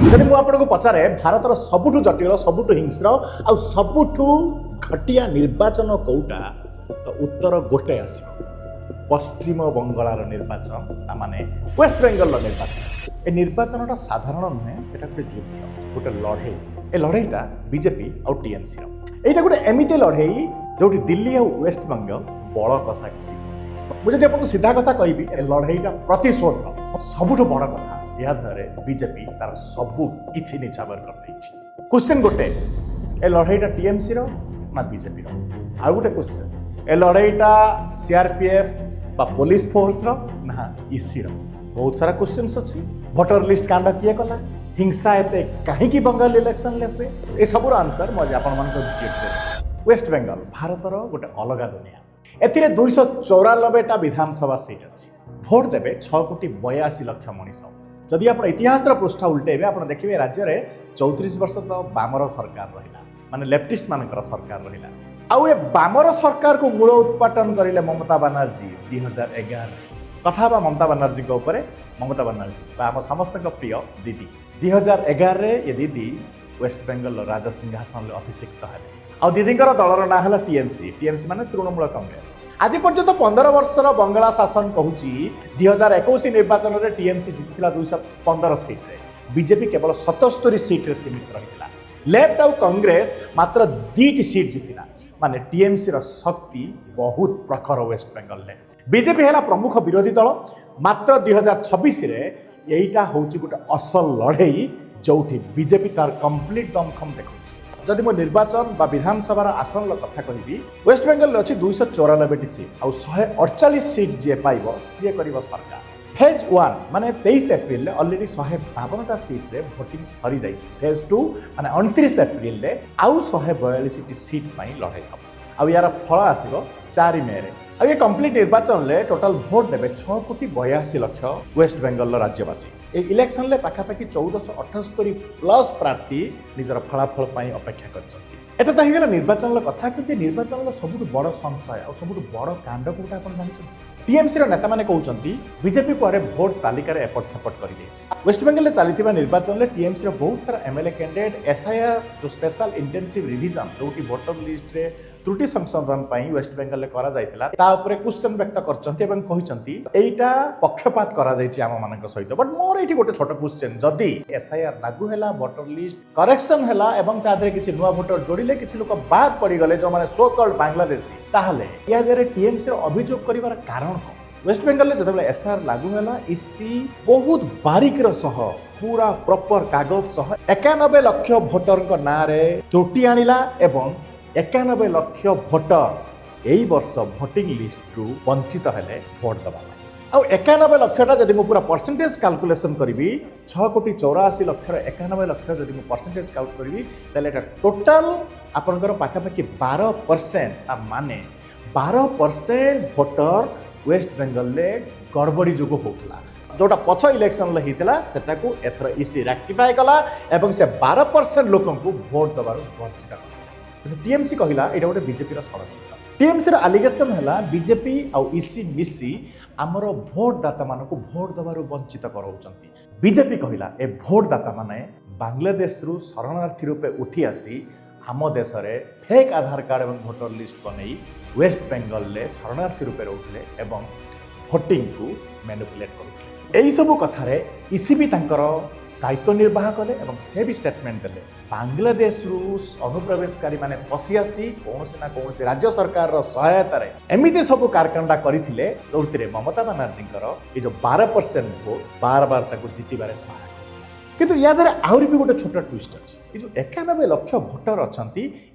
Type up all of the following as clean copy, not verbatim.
जदि मु आपको पचारे भारतर सबुठु जटिल सबुठु हिंस्र आ सबुठु घटिया निर्वाचन कौटा तो उत्तर गोटे आस पश्चिम बंगाल निर्वाचन माने वेस्ट बेंगल निर्वाचन। ए निर्वाचन साधारण नुहे एटा गोटे युद्ध गोटे लड़े ए लड़ेटा बीजेपी और टीएमसी एटा गोटे एमती लड़े जो दिल्ली और वेस्ट बेंगल बड़ कषाकषि। मुझे आपको सीधा कथा कहि लड़ेटा प्रतिशोध सबुठ बड़ कथा या बीजेपी तार सबू किसी निछावर कर क्वेश्चन गोटे ए लड़ाईटा टीएमसी ना बीजेपी आउ गोटे क्वेश्चन ए लड़ाईटा सीआरपीएफ बा पुलिस फोर्स ना ईसी बहुत सारा क्वेश्चन अच्छी। भोटर लिस्ट कांड किए कला हिंसा एते कहीं बंगाल इलेक्शन हुए ये सबूर आंसर मुझे आपण वेस्ट बेंगल भारतर गोटे अलग दुनिया ए 294टा विधानसभा सीट अच्छी भोट देवे 6,82,00,000 मनीष। जदि आप इतिहास पृष्ठा उल्टेबे आप देखिए राज्य में 34 वर्ष तो बामर सरकार रहा माने लेफ्टिस्ट मानकर सरकार रहा आउ ए बामर सरकार को मूल उत्पाटन करिले ममता बानर्जी 2011 कथा ममता बानर्जी ममता बानर्जी आम समस्त प्रिय दीदी 2011 ये दीदी वेस्ट बेंगल राजा सिंहासन अभिषिक्त है आ दीदींकर दलर ना है टीएमसी माने तृणमूल कांग्रेस। आज पर्यंत 15 वर्षर बंगाला शासन कहूँ 2021 निर्वाचन में टीएमसी जीतला 215 सीट्रे बीजेपी केवल 77 सीट्रे सीमित रही लेफ्ट आउ कांग्रेस मात्र 2टी सीट जीतला माने टीएमसी शक्ति बहुत प्रखर वेस्ट बेंगल में। बीजेपी है प्रमुख विरोधी दल मात्र 2026 यहीटा हूँ गोटे असल लड़ई जो बीजेपी तार कंप्लीट दमखम देखा। जदि मो निर्वाचन बा विधानसभा आसन कथा कहि वेस्ट बेंगल अच्छी 294 सीट और 148 सीट जी पाइब सी कर सरकार। फेज 1 माने 23 एप्रिल अलरेडी 152टा सीट्रे भोटिंग सरी जाइए। फेज 2 माने 29 एप्रिल आउ 142टी सीट लड़ाई हम आउ यार फल आसो 4 मे आ ये कंप्लीट निर्वाचन ले टोटाल भोट देवे 6,82,00,000 वेस्ट बेंगल राज्यवासी। ए इलेक्शन ले पाखापाखि 1478 प्लस प्रार्थी निजर फलाफल पाई अपेक्षा कर होगा निर्वाचन कथा कि निर्वाचन सब बड़ संशय और सब बड़ कांड कौटा आप जानते टीएमसी नेता मैंने कहते बीजेपी को भोट तालिकार एपट सेपट कर वेस्ट बेंगल चली निर्वाचन में टीएमसी बहुत सारा एमएलए कैंडिडेट एसआईआर जो स्पेशल इंटेंसिव रिविजन जो भोटर लिस्ट रे त्रुटि संशोधन वेस्ट बेंगल क्वेश्चन व्यक्त करटा पक्षपात आम सहित बट मोर ये गोटे छोट क्वेश्चन जदि एसआईआर लागू है भोटर लिस्ट करेक्शन है किसी नुआ भोटर जोड़े किसी लोग बाद पड़गले जो मैंने सो कल्ड बांग्लादेशी ताहले या टीएमसी अभियोग कर कारण वेस्ट बेंगल जो एसआईआर लागू है इसी बहुत बारीकर सह पूरा प्रॉपर कागज सह 91 लाख भोटर ना त्रुटि आनिला एवं 91 लाख भोटर यही वर्ष भोटिंग लिस्ट रु वंचित हेले भोट दबा आ 91 लाखटा जदि मु पूरा परसेंटेज कैलकुलेशन करी 6,84,00,000 91 लाख जदि मु परसेंटेज काउंट करी ताले एटा टोटल आपनकर पाखापाखि 12% माने 12% भोटर वेस्ट बेंगल ले गड़बड़ी जो होता जोटा पछ इलेक्शन होता सेटाकू एथर इसी रेक्टिफाई कला एवं से 12% लोक भोट दबार वंचित कला। टीएमसी कहला ये गोटे बीजेपी षड्यंत्र टीएमसी आलिगेशन है बीजेपी आउ इसी मिसी आमर भोटदाता मान भोट दबार वंचित कराउछंती। बीजेपी कहला ए भोटदाता माने बांग्लादेश रु शरणार्थी रूपे उठी आसी आम देश में फेक आधार कार्ड और भोटर लिस्ट बन वेस्ट बेंगल में शरणार्थी रूपे रोते एवं भोटिंग को मैनिपुलेट करते यही सब कथार इसी भी दायित्व निर्वाह कले और से भी स्टेटमेंट देले बांग्लादेश रु अनुप्रवेशकारी माने पशि आसी कौन ना कौन राज्य सरकार सहायतार एमती सब कारकांडा करते जो ममता बानर्जी ये जो 12% भोट बार बार जीतबार सहायक किंतु या आहरी भी गोटे छोट ट्विस्ट अच्छी ये जो 91 लाख भोटर अच्छा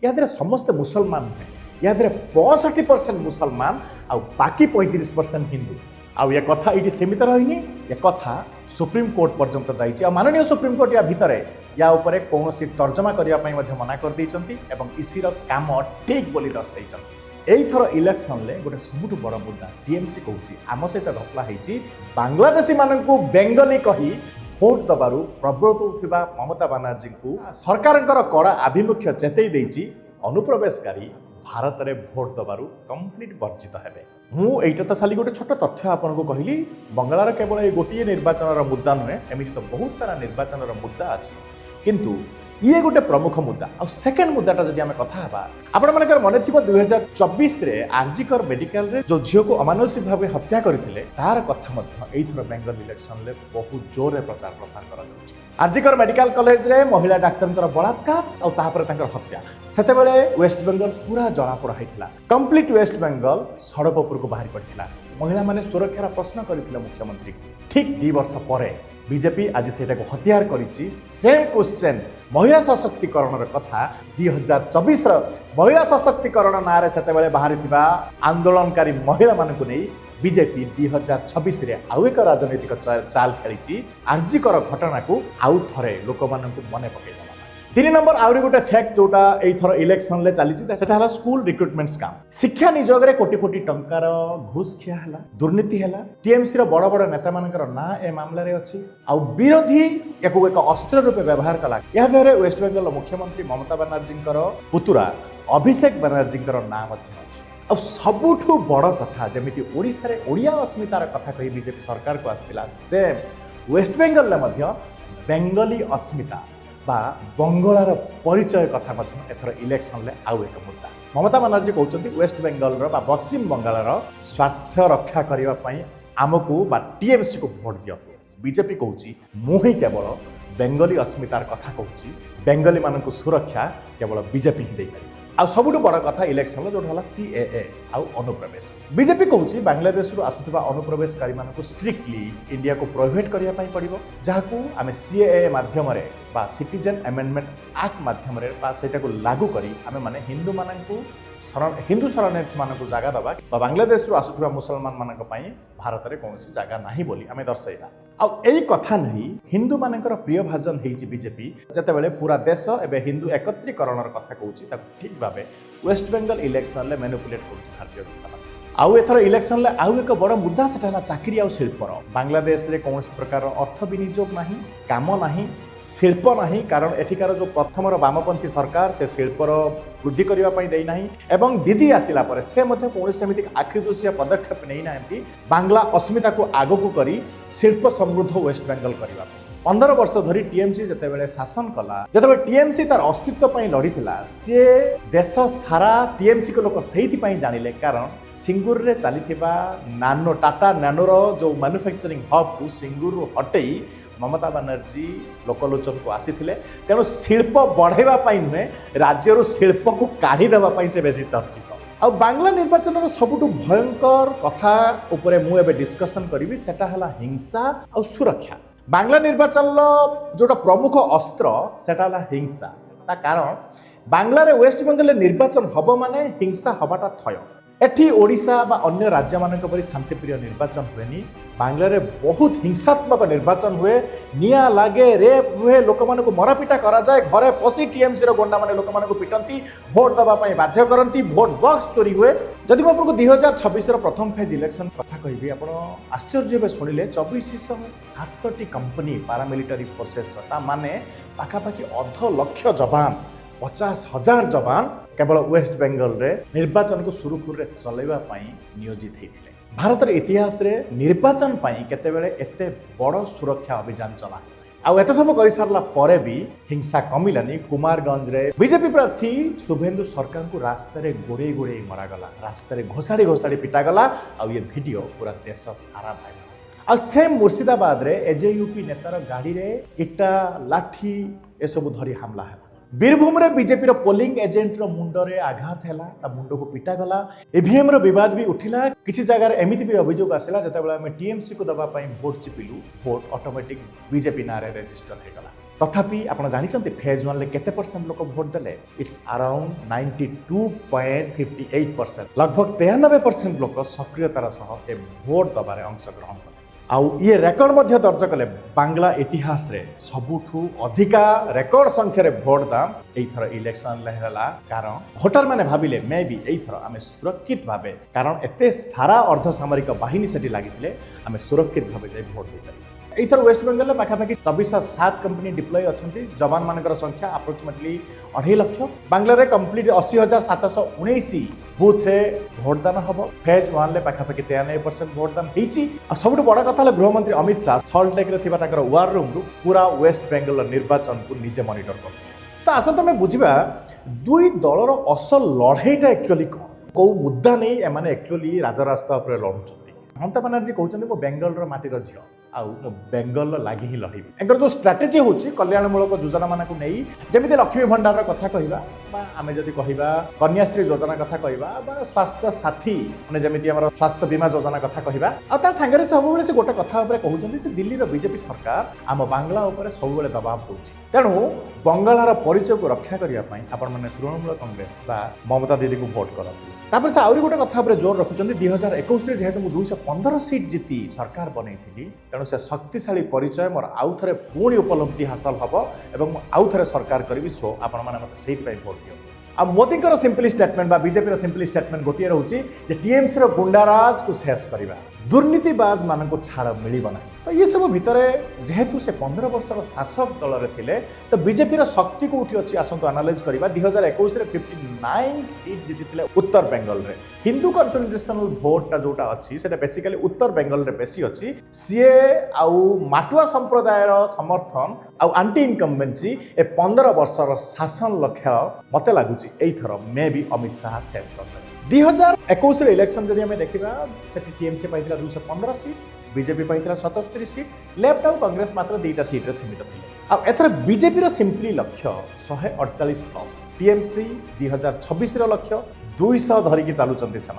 या समस्ते मुसलमान नुहे या 65% मुसलमान आ बाकी 35% हिंदू आउ ये कथा ये सीमित रही ये कथा सुप्रीम कोर्ट पर्यंत जाइए माननीय सुप्रीम कोर्ट या भितर या उपरे कौन तर्जमा करने मना कर इसीर काम ठीक बोली दर्शाई यही थर इलेक्शन ले गोटे सबुठ बड़ मुद्दा टीएमसी कहूँ आम सहित घटना होती बांग्लादेशी मानक बेंगली कही भोट दबार प्रवर्तुवा ममता बानर्जी को सरकार कड़ा आभिमुख्य चेतई अनुप्रवेशकारी भारत में भोट दबार कंप्लीट वर्जित हेबे। ମୁଁ ଏଇଟା ତ ଖାଲି ଗୋଟେ ଛୋଟ ତଥ୍ୟ ଆପଣଙ୍କୁ କହିଲି ବଙ୍ଗଳାର କେବଳ ଏଇ ଗୋଟିଏ ନିର୍ବାଚନର ମୁଦ୍ଦା ନୁହେଁ ଏମିତି ତ ବହୁତ ସାରା ନିର୍ବାଚନର ମୁଦ୍ଦା ଅଛି କିନ୍ତୁ ଇଏ ଗୋଟେ ପ୍ରମୁଖ ମୁଦ୍ଦା ଆଉ ସେକେଣ୍ଡ ମୁଦ୍ଦାଟା ଯଦି ଆମେ କଥା ହେବା ଆପଣମାନଙ୍କର ମନେ ଥିବ 2024ରେ ଆରଜିକର ମେଡିକାଲରେ ଯୋଉ ଝିଅକୁ ଅମାନୁଷିକ ଭାବେ ହତ୍ୟା କରିଥିଲେ ତାର କଥା ମଧ୍ୟ ଏଇଥର ବେଙ୍ଗଲ ଇଲେକ୍ସନରେ ବହୁତ ଜୋରରେ ପ୍ରଚାର ପ୍ରସାର କରାଯାଉଛି ଆରଜିକର ମେଡିକାଲ କଲେଜରେ ମହିଳା ଡାକ୍ତରଙ୍କର ବଳାତ୍କାର ଆଉ ତାପରେ ତାଙ୍କର ହତ୍ୟା ସେତେବେଳେ ୱେଷ୍ଟବେଙ୍ଗଲ ପୁରା ଜଳାପୋଡ଼ା ହେଇଥିଲା କମ୍ପ୍ଲିଟ ୱେଷ୍ଟବେଙ୍ଗଲ ସଡ଼କ ଉପରକୁ ବାହାରି ପଡ଼ିଥିଲା ମହିଳାମାନେ ସୁରକ୍ଷାର ପ୍ରଶ୍ନ କରିଥିଲେ ମୁଖ୍ୟମନ୍ତ୍ରୀ ଠିକ୍ 2 ବର୍ଷ ପରେ ବିଜେପି ଆଜି ସେଇଟାକୁ ହତିଆର କରିଛି ସେମ୍ କ୍ୱେଶ୍ଚେନ୍ ମହିଳା ସଶକ୍ତିକରଣର କଥା 2024ର ମହିଳା ସଶକ୍ତିକରଣ ନାଁରେ ସେତେବେଳେ ବାହାରିଥିବା ଆନ୍ଦୋଳନକାରୀ ମହିଳାମାନଙ୍କୁ ନେଇ ବିଜେପି 2026ରେ ଆଉ ଏକ ରାଜନୈତିକ ଚାଲ ଖେଳିଛି ଆରଜିକର ଘଟଣାକୁ ଆଉ ଥରେ ଲୋକମାନଙ୍କୁ ମନେ ପକାଇଦେବା 3 ନମ୍ବର ଆହୁରି ଗୋଟେ ଫ୍ୟାକ୍ଟ ଯୋଉଟା ଏଇଥର ଇଲେକ୍ସନରେ ଚାଲିଛି ସେଟା ହେଲା ସ୍କୁଲ ରିକ୍ରୁଟମେଣ୍ଟ ସ୍କାମ ଶିକ୍ଷା ନିଯୋଗରେ କୋଟି କୋଟି ଟଙ୍କାର ଘୁଷ ଖିଆ ହେଲା ଦୁର୍ନୀତି ହେଲା ଟିଏମସିର ବଡ଼ ବଡ଼ ନେତାମାନଙ୍କର ନାଁ ଏ ମାମଲାରେ ଅଛି ଆଉ ବିରୋଧୀ ୟାକୁ ଏକ ଅସ୍ତ୍ର ରୂପେ ବ୍ୟବହାର କଲା ଏହା ଦେହରେ ୱେଷ୍ଟବେଙ୍ଗଲର ମୁଖ୍ୟମନ୍ତ୍ରୀ ମମତା ବାନାର୍ଜୀଙ୍କର ପୁତୁରା ଅଭିଷେକ ବାନାର୍ଜୀଙ୍କର ନାଁ ମଧ୍ୟ ଅଛି ଆଉ ସବୁଠୁ ବଡ଼ କଥା ଯେମିତି ଓଡ଼ିଶାରେ ଓଡ଼ିଆ ଅସ୍ମିତାର କଥା କହି ବିଜେପି ସରକାରକୁ ଆସିଥିଲା ସେମ୍ ୱେଷ୍ଟବେଙ୍ଗଲରେ ମଧ୍ୟ ବେଙ୍ଗଲୀ ଅସ୍ମିତା बा बंगलार परिचय कथा एथर इलेक्शन आउ एक मुद्दा ममता बानार्जी कहते वेस्टबेंगल पश्चिम बंगाल स्वार्थ रक्षा करने आमको बा टीएमसी को भोट दियंतु बीजेपी कहूँ मुही केवल बेंगली अस्मितार कथा कहूँ बेंगली मानक सुरक्षा केवल बीजेपी ही देपार आ सबुठ बड़ कथा इलेक्शन जो है सीएए आउ अनुप्रवेश बीजेपी कहूँ बांग्लादेश आसुवा अनुप्रवेशकारी मानक स्ट्रिक्टली इंडिया को प्रोहिबिट करने पड़ो जहाँ आम सीएए मध्यम बा सिटीजन अमेंडमेंट एक्ट मध्यम से लागू करी आमे माने हिंदू मानक हिंदू शरणार्थी मानक जगह दबा बांग्लादेश आसुवा मुसलमान मानक भारत में कौन जगह ना बोली आम दर्शाइबा आई कथा नहीं हिंदू मानकर प्रिय भाजन होती बीजेपी जितेबाला पूरा देश एवं हिंदू एकत्रीकरण कथा कहूँ ठीक भाव वेस्टबेंगल इलेक्शन मैनिपुलेट कर भारतीय जनता पार्टी आउ एथर इलेक्शन आउ एक बड़ मुद्दा सेटा चाकरी आउ शिल्पर बांग्लादेश रे कौन प्रकार अर्थ विनियोग ना काम ना शिल्प ना कारण एठिकार जो प्रथमर वामपंथी सरकार से शिल्पर वृद्धि करने देना एवं दीदी आसला से कौन सेमती आखिदृश्य पदक्षेप नहीं ना बांग्ला अस्मिता को आगक कर शिल्प समृद्ध वेस्टबेंगल करने 15 वर्ष धरी टीएमसी जितेबाला शासन कला जिते टीएमसी तार अस्तित्व लड़ी सी देश सारा टीएमसी को लोक से जानिले कारण सिंगूर रे चली नानो टाटा नानोर जो मैन्युफैक्चरिंग हब को सिंगूर हटई ममता बानार्जी लोकलोचन को आसीथिले तेणु शिल्प बढ़ाइबा नुहे राज्यर शिल्प को काढ़ीदेवाई से बेसी चर्चित आ बांग्ला निर्वाचन सबुठ भयंकर कथा उपरे मु एबे डिस्कशन करी सेटा हला हिंसा और सुरक्षा बांग्ला निर्वाचन जोटा प्रमुख अस्त्र सेटा हला हिंसा ता कारण बांग्ला रे वेस्ट बेंगल निर्वाचन हब माने हिंसा हबाटा थय एठी ओडिशा बा अन्य राज्य मानक परि शांतिप्रिय निर्वाचन हुएनी बांग्ला रे बहुत हिंसात्मक निर्वाचन हुए निया लागे रेप हुए लोक मानक मरापिटा करा जाए घरे पसी टीएमसी रो गोंडा माने लोक मानक पिटंती भोट दबा पई बाध्य करंती भोट बॉक्स चोरी हुए जदि मैं आपको 2026 रो प्रथम फेज इलेक्शन कथा कहबी आपण आश्चर्य बे सुनिले 2407 कंपनी पैरामिलिटरी फोर्सेस ता माने पाखापाखि 8 लाख जवान 50,000 जवान केवल वेस्ट बेंगल रे निर्वाचन को सुरुखुर रे चलैबा पई नियोजित हेतिले भारत इतिहास रे निर्वाचन पई केतेबेले एते बड़ सुरक्षा अभियान चला आउ एते सब कर सारला परे भी हिंसा कमिलानी कुमारगंज रे बीजेपी प्रार्थी शुभेंदु सरकार को रास्ता रे गोड़े गोड़े मरागला रास्ता रे घोषाड़ी घोषाड़ी पिटागला आउ ये वीडियो पूरा देश सारा भाइराल आ सेम मुर्शिदाबाद रे एजेयूपी नेतार गाड़ी रे इटा लाठी ए सब धरी हमला है बीरभूम रे बीजेपी रो पोलिंग एजेंट रो मुंडो रे आघात हैला ता मुंडो को पिटा गला ईवीएम रो विवाद भी उठिला किछि जगह रे एमिति भी अभियोग आसिला जतेबेला हम टीएमसी को दबा पई वोट चिपिलु वोट ऑटोमेटिक बीजेपी नारे रजिस्टर हे गला तथापि आपण जानि छथि फेज 1 ले केते परसेंट लोक वोट देले इट्स अराउंड 92.58% लगभग 93% लोक सक्रियतार सह ए वोट दबारे अंशग्रहण कले आउ ये रेकर्ड मध्य दर्ज कले बांग्ला इतिहास रे सबुठू अधिका रेकर्ड संख्या रे वोट दाम एथर इलेक्शन लेहला कारण भोटर माने भाबिले मे बी एथर आमे सुरक्षित भाबे कारण एते सारा अर्धसामरिक बाहिनी सेठी लागितले आमे सुरक्षित भाबे जाय वोट देते एथर वेस्ट बेंगल पाखापाखि 24,7 कंपनी डिप्लॉय अच्छा जवान मान संख्या approximately 2.5 lakh Banglar complete 80,719 booth रे भोटदान हम फेज 1 पाखापाखि 93% भोटदान होती। सब बड़ कथा गृहमंत्री Amit Shah Salt Lake war room रु पूरा वेस्ट बेंगल निर्वाचन को निजे मॉनिटर कर। तो आसत आम बुझा दुई दलर असल लड़ाईटा एक्चुअली कौ मुद्दा नहीं एम एक्चुअली राजरास्ता उपर लड़ुंट। ममता बानार्जी कहते मो बेंगल माटीर झील आउ मो बेंगल लगी ही लड़े एंकर जो स्ट्राटेजी होची कल्याणमूलक योजना मानक नहीं जमी लक्ष्मी भंडार कथा कहवा आम जदि कहवा कन्याश्री योजना कथा कहवा स्वास्थ्य साथी मैंने जमी आम स्वास्थ्य बीमा योजना कथा कहवा आ सांगे सब से गोटे कथा कहते दिल्ली बीजेपी सरकार आम बांग्ला उपर सब दबाव दूसरी तेणु बंगालार परिचय को रक्षा करने आपण मैंने तृणमूल कांग्रेस ममता दीदी को भोट करते। तापर से आहरी गोटे कथा जोर रखुच्च 2021 जेहेतु मुझे 215 सीट जीति सरकार बनई तेणु से शक्तिशाली परिचय मोर आउ थे पुणी उपलब्धि हासिल हम और आउ थे सरकार करी सो आपण मैंने मत से भोट दियो। आ Modi simply statement BJP simply statement गोटे रोचे टीएमसी गुंडाराज को शेष करवा दुर्नीतिबाज मान को छाड़ मिलना। तो ये सब भितर जेहेतु से 15 वर्षर शासक दल थे तो बीजेपी शक्ति कौटी अच्छी आसतु आनालाइज करवा 2021 59 सीट जीति उत्तर बेंगल रे हिंदू कन्सोलिडेशनल भोटा जोटा अच्छी से बेसिकली उत्तर बेंगल रे बेसी अच्छी सीए आउ माटुआ संप्रदायर समर्थन आउ आंटी इनकम्बेंसी ए 15 वर्षर शासन लक्ष्य मत लगुच एथर मे भी अमित शाह शेष कर 2021 इलेक्शन जब आम देखा से टीएमसी पाई 215 सीट बीजेपी पाई 77 सीट लेफ्ट आउ कांग्रेस मात्र 2टा सीट रे सीमित थे। आथर बीजेपी सिंपली लक्ष्य 148 प्लस टीएमसी 2026 लक्ष्य 200 धरिकी चलुंट से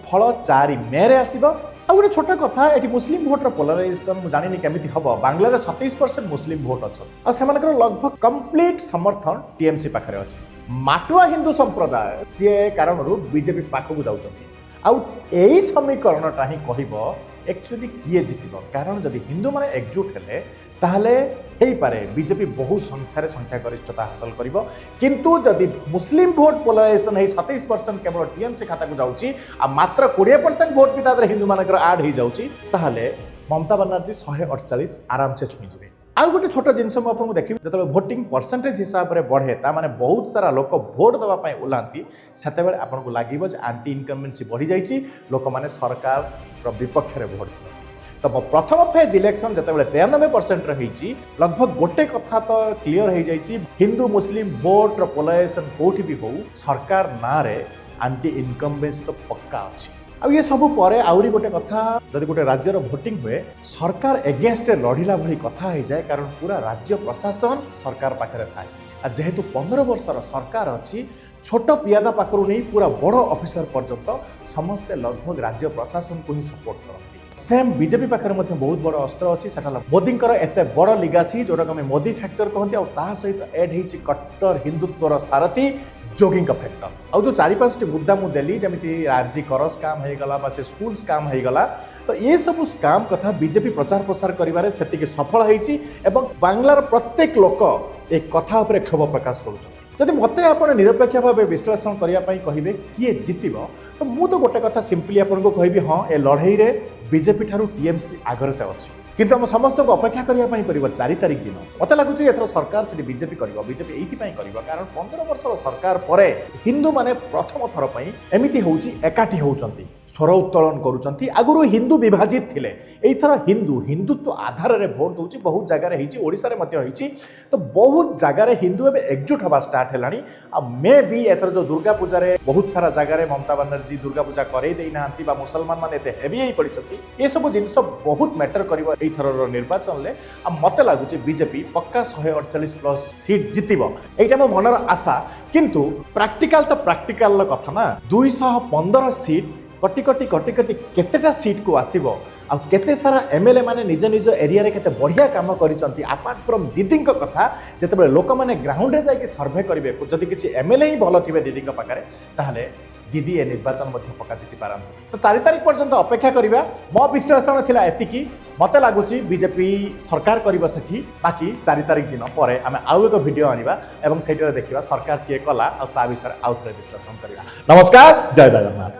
फल 4 मे रे आसब। गोटे छोट कथा ये मुस्लिम भोटर पोलराइजेशन जानी केमी हम बांग्लार 27% मुस्लिम भोट अच्छे लगभग कंप्लीट समर्थन टीएमसी पाखे अच्छे माटुआ हिंदू संप्रदाय सी कारण बीजेपी पाखक जाऊँ समीकरणटा ही कह एक्चुअली किए जीत कारण जदि हिंदू मैंने एकजुट हेले ताहले हो पारे बीजेपी बहु संख्या गरिष्ठता हासिल कर किंतु जदि मुस्लिम भोट पोलराइजेशन है 27% केवल टीएमसी खाता को जाऊँगी मात्र 20% भोट भी तादर हिंदू मानकर आड हो जाऊँगी ताहले ममता बानार्जी 148 आराम से छुईजे। आउ गोटे छोट जिनस मुझे देखिए जो भोटिंग परसेंटेज हिसाब से बढ़े ताने बहुत सारा लोक भोट देवाई ओह्लांती से आपको लगे आंटी इनकम्बेंसी बढ़ी जाइए लोक मैंने सरकार विपक्ष में भोट देते। तो प्रथम फेज इलेक्शन जो 93% रही लगभग गोटे कथा तो क्लीयर हो जाइए हिंदू मुस्लिम भोट पोलराइजेशन कौटी भी हो सरकार ना रे आंटी इनकम्बेंसी तो पक्का अच्छी। अब ये सब पर आहरी गोटे कथा जब गोटे राज्यर भोटिंग हुए सरकार एगेन्स्ट लड़िला भली कथा हो जाए कारण पूरा राज्य प्रशासन सरकार पाखे थाए जेहेतु 15 वर्षर सरकार अच्छी छोट पियादा पाखर नहीं पूरा बड़ ऑफिसर पर्यंत समस्ते लगभग राज्य प्रशासन को ही सपोर्ट करती। सेम बीजेपी पाखे बहुत बड़ अस्त्र अच्छी से मोदी एत बड़ लिगासी जोटा आम मोदी फैक्टर कहते सहित एड हो कट्टर हिंदुत्वर सारथी जोगी फैक्टर आउ जो 4-5 मुद्दा मुझे देली जमी आरजी कर स्काम होगा से स्कूल स्काम होगा तो ये सब स्काम कथा बीजेपी प्रचार प्रसार करिबारे सेतिके सफल होईची एवं बांग्लार प्रत्येक लोक एक कथा उपरे क्षोभ प्रकाश करुछन। जदि मते आपण निरपेक्ष भाव विश्लेषण करने कहे किए जीतब तो मुझे गोटे कथा सिंपली आपको कहबी हाँ ए लड़ाई रे बीजेपी ठारू टीएमसी आगरते अच्छी किंतु हम समस्त को अपेक्षा करने पड़ो 4 तारिख दिन मत लगुच एथर सरकार से बीजेपी कर बीजेपी ये कारण 15 वर्ष सरकार पर हिंदू माने प्रथम थर पर एमती हूँ एकाठी होती स्वर उत्तोलन करुँच आगुरी हिंदू विभाजित थिले एथर हिंदू हिंदुत्व आधार में भोट दूसरी बहुत जगार ओडिशा रे तो बहुत जगार हिंदू एवं एकजुट हवा स्टार्ट है मे भी एथर जो दुर्गा पूजा बहुत सारा जगार ममता बानार्जी दुर्गा पूजा करना मुसलमान मैंने हेवी पड़ी ये सब जिन बहुत मैटर कर थर निर्वाचन में मत लगुच बीजेपी पक्का 148 प्लस सीट जीतब यहाँ मो मनर आशा किंतु प्रैक्टिकल तो प्रैक्टिकल कथा ना 215 सीट कटी कटी कटी कटी केतेटा सीट को आसीबो आ केते सारा एमएलए माने निज निज एरिया रे केते बढ़िया काम करिसंती अपार्ट फ्रॉम दीदी कथा जेते लोक मैंने ग्राउंड रे जाके सर्वे करेंगे जदि किसी एमएलए ही भल थे दीदी पाखे ताहले दीदी ए निर्वाचन पक्का जीति पारती। तो 4 तारिख पर्यंत अपेक्षा करवा मो विश्लेषण थिला एतिकी मत लगुच बीजेपी सरकार कर बाकी 4 तारिख दिन पर आम आउ एक वीडियो आनिबा एवं सेटा देखिबा सरकार किए कला आ ता विषय आउ थे विश्लेषण करवा। नमस्कार, जय जगन्नाथ।